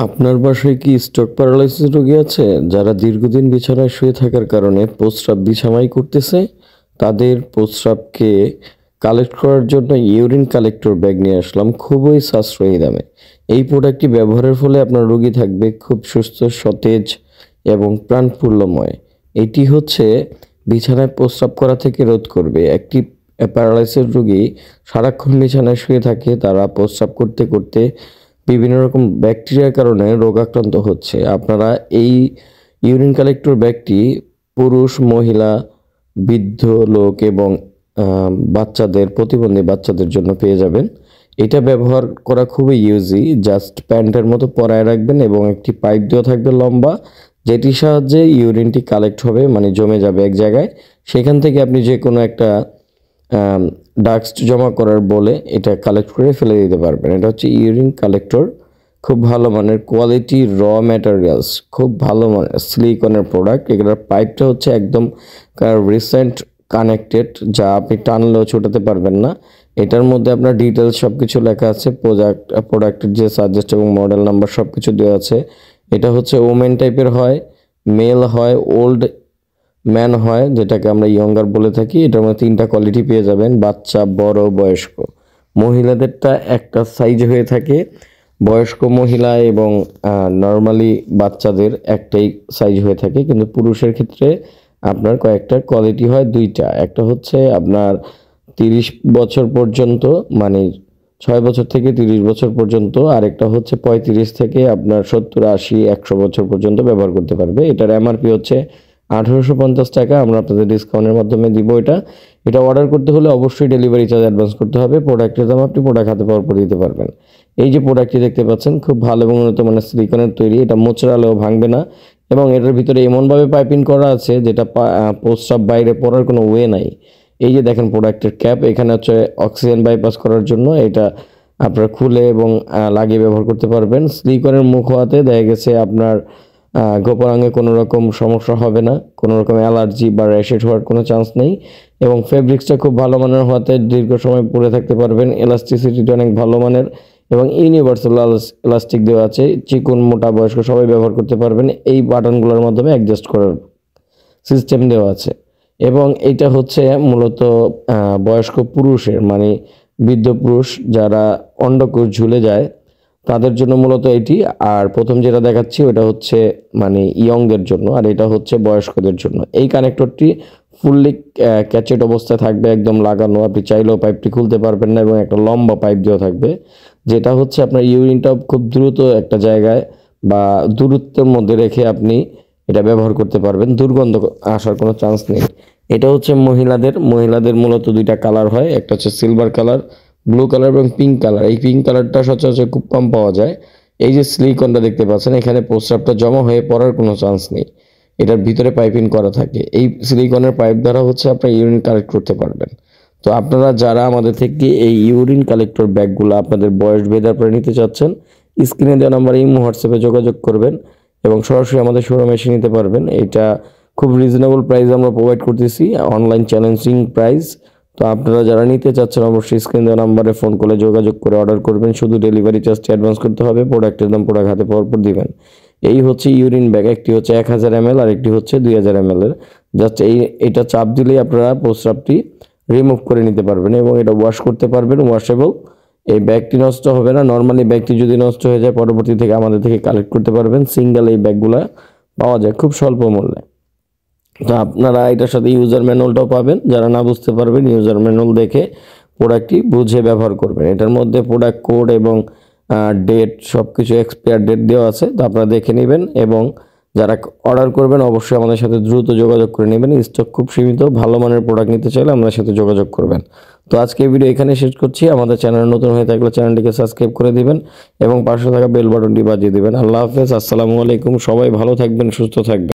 আপনার বাসায় কি স্ট্রোক প্যারালাইসিস রোগী আছে যারা দীর্ঘদিন বিছানায় শুয়ে থাকার কারণে প্রস্রাব বিছানায় করতেছে? তাদের প্রস্রাবকে কালেক্ট করার জন্য ইউরিন কালেক্টর ব্যাগ নিয়ে আসলাম খুবই সাশ্রয়ী দামে। এই প্রোডাক্টটি ব্যবহারের ফলে আপনার রোগী থাকবে খুব সুস্থ, সতেজ এবং প্রাণপ্রফুল্লময়। এটি হচ্ছে বিছানায় প্রস্রাব করা থেকে রোধ করবে। একটি প্যারালাইসিস রোগী সারাক্ষণ বিছানায় শুয়ে থাকে, তারা প্রস্রাব করতে করতে বিভিন্ন রকম ব্যাকটেরিয়ার কারণে রোগাক্রান্ত হচ্ছে। আপনারা এই ইউরিন কালেক্টর ব্যাগটি পুরুষ, মহিলা, বৃদ্ধ লোক এবং বাচ্চাদের, প্রতিবন্ধী বাচ্চাদের জন্য পেয়ে যাবেন। এটা ব্যবহার করা খুবই ইজি। জাস্ট প্যান্টের মতো পরায় রাখবেন এবং একটি পাইপ দেওয়া থাকবে লম্বা, যেটির সাহায্যে ইউরিনটি কালেক্ট হবে, মানে জমে যাবে এক জায়গায়। সেখান থেকে আপনি যে কোনো একটা ডাস্ট জমা করার বলে এটা কালেক্ট করে ফেলে দিতে পারবেন। এটা হচ্ছে ইউরিন কালেক্টর, খুব ভালো মানের কোয়ালিটি, ম্যাটেরিয়ালস, খুব ভালো মানের সিলিকনের প্রোডাক্ট। এগুলোর পাইপটা হচ্ছে একদম রিসেন্ট কানেক্টেড, যা আপনি টানলেও ছোটাতে পারবেন না। এটার মধ্যে আপনার ডিটেলস সব কিছু লেখা আছে, প্রোডাক্টের যে সাজেস্ট এবং মডেল নাম্বার সব কিছু দেওয়া আছে। এটা হচ্ছে ওমেন টাইপের হয়, মেল হয়, ওল্ড ম্যান হয়, যেটাকে আমরা ইয়ঙ্গার বলে থাকি। এটার মধ্যে 3টা কোয়ালিটি পেয়ে যাবেন, বাচ্চা, বড়, বয়স্ক। মহিলাদেরটা একটা সাইজ হয়ে থাকে, বয়স্ক মহিলা এবং নর্মালি বাচ্চাদের একটাই সাইজ হয়ে থাকে। কিন্তু পুরুষের ক্ষেত্রে আপনার কয়েকটা কোয়ালিটি হয়, 2টা। একটা হচ্ছে আপনার 30 বছর পর্যন্ত, মানে 6 বছর থেকে 30 বছর পর্যন্ত। আরেকটা হচ্ছে 35 থেকে আপনার 70, 80, 100 বছর পর্যন্ত ব্যবহার করতে পারবে। এটার এমআরপি হচ্ছে 1850 টাকা। আমরা আপনাদের ডিসকাউন্টের মাধ্যমে দিব। এটা অর্ডার করতে হলে অবশ্যই ডেলিভারি চার্জ অ্যাডভান্স করতে হবে। প্রোডাক্টের দাম আপনি প্রোডাক্ট হাতে পাওয়ার পর দিতে পারবেন। এই যে প্রোডাক্টটি দেখতে পাচ্ছেন, খুব ভালো এবং উন্নত মানের সিলিকনের তৈরি। এটা মোচড়ালেও ভাঙবে না এবং এটার ভিতরে এমনভাবে পাইপিং করা আছে যেটা প্রস্রাব বাইরে পড়ার কোনো ওয়ে নাই। এই যে দেখেন প্রোডাক্টের ক্যাপ, এখানে হচ্ছে অক্সিজেন বাইপাস করার জন্য। এটা আপনারা খুলে এবং লাগিয়ে ব্যবহার করতে পারবেন। সিলিকনের মুখ হওয়াতে দেখা গেছে আপনার গোপনাঙ্গে কোনো রকম সমস্যা হবে না, কোনো রকম অ্যালার্জি বা র্যাশেড হওয়ার কোনো চান্স নেই। এবং ফেব্রিক্সটা খুব ভালো মানের হওয়াতে দীর্ঘ সময় পরে থাকতে পারবেন। এলাস্টিসিটিটা অনেক ভালো মানের এবং ইউনিভার্সাল এলাস্টিক দেওয়া আছে। চিকন, মোটা, বয়স্ক সবাই ব্যবহার করতে পারবেন। এই বাটনগুলোর মাধ্যমে অ্যাডজাস্ট করার সিস্টেম দেওয়া আছে। এবং এইটা হচ্ছে মূলত বয়স্ক পুরুষের, মানে বৃদ্ধ পুরুষ যারা অন্ডকোষ ঝুলে যায় তাদের জন্য মূলত এটি। আর প্রথম যেটা দেখাচ্ছি ওটা হচ্ছে মানে ইয়ংদের জন্য, আর এটা হচ্ছে বয়স্কদের জন্য। এই কানেক্টরটি ফুললি ক্যাচেট অবস্থায় থাকবে, একদম লাগানো। আপনি চাইলেও পাইপটি খুলতে পারবেন না এবং একটা লম্বা পাইপ দেওয়া থাকবে, যেটা হচ্ছে আপনার ইউরিনটা খুব দ্রুত একটা জায়গায় বা দূরত্বের মধ্যে রেখে আপনি এটা ব্যবহার করতে পারবেন। দুর্গন্ধ আসার কোনো চান্স নেই। এটা হচ্ছে মহিলাদের মূলত 2টা কালার হয়, একটা হচ্ছে সিলভার কালার, ব্লু কালার এবং পিঙ্ক কালার। এই পিঙ্ক কালারটা সচরাচর খুব কম পাওয়া যায়। এই যে সিলিকনটা দেখতে পাচ্ছেন, এখানে প্রস্রাবটা জমা হয়ে পড়ার কোনো চান্স নেই। এটার ভিতরে পাইপিং করা থাকে। এই সিলিকনের পাইপ দ্বারা হচ্ছে আপনার ইউরিন কালেক্ট করতে পারবেন। তো আপনারা যারা আমাদের থেকে এই ইউরিন কালেক্টর ব্যাগগুলো আপনাদের বয়স ভেদে আপনারা নিতে চাচ্ছেন, স্ক্রিনে দেওয়া নাম্বারে ইমো, হোয়াটসঅ্যাপে যোগাযোগ করবেন এবং সরাসরি আমাদের শোরুমে এসে নিতে পারবেন। এটা খুব রিজনেবল প্রাইস আমরা প্রোভাইড করতেছি, অনলাইন চ্যালেঞ্জিং প্রাইস। তো আপনারা যারা নিতে চাচ্ছেন অবশ্যই স্ক্রিন দেওয়া নাম্বারে ফোন করে যোগাযোগ করে অর্ডার করবেন। শুধু ডেলিভারি চার্জটি অ্যাডভান্স করতে হবে, প্রোডাক্টের দাম প্রোডাক্ট হাতে পাওয়ার পর দিবেন। এই হচ্ছে ইউরিন ব্যাগ, একটি হচ্ছে 1000 ml আর একটি হচ্ছে 2000 ml এর। জাস্ট এটা চাপ দিলেই আপনারা প্রস্রাবটি রিমুভ করে নিতে পারবেন এবং এটা ওয়াশ করতে পারবেন, ওয়াশেবল। এই ব্যাগটি নষ্ট হবে না। নর্মালি ব্যাগটি যদি নষ্ট হয়ে যায় পরবর্তী থেকে আমাদের থেকে কালেক্ট করতে পারবেন। সিঙ্গেল এই ব্যাগগুলা পাওয়া যায় খুব স্বল্প মূল্যে। তো আপনারা এটার সাথে ইউজার ম্যানুয়ালটাও পাবেন। যারা না বুঝতে পারবেন ইউজার ম্যানুয়াল দেখে প্রোডাক্টটি বুঝে ব্যবহার করবেন। এটার মধ্যে প্রোডাক্ট কোড এবং ডেট, সব কিছু এক্সপায়ার ডেট দেওয়া আছে, তো আপনারা দেখে নেবেন। এবং যারা অর্ডার করবেন অবশ্যই আমাদের সাথে দ্রুত যোগাযোগ করে নেবেন। স্টক খুব সীমিত, ভালো মানের প্রোডাক্ট নিতে চাইলে আমাদের সাথে যোগাযোগ করবেন। তো আজকে ভিডিও এখানে শেষ করছি। আমাদের চ্যানেল নতুন হয়ে থাকলে চ্যানেলটিকে সাবস্ক্রাইব করে দিবেন এবং পাশে থাকা বেল বাটনটি বাজিয়ে দিবেন। আল্লাহ হাফেজ, আসসালামু আলাইকুম। সবাই ভালো থাকবেন, সুস্থ থাকবেন।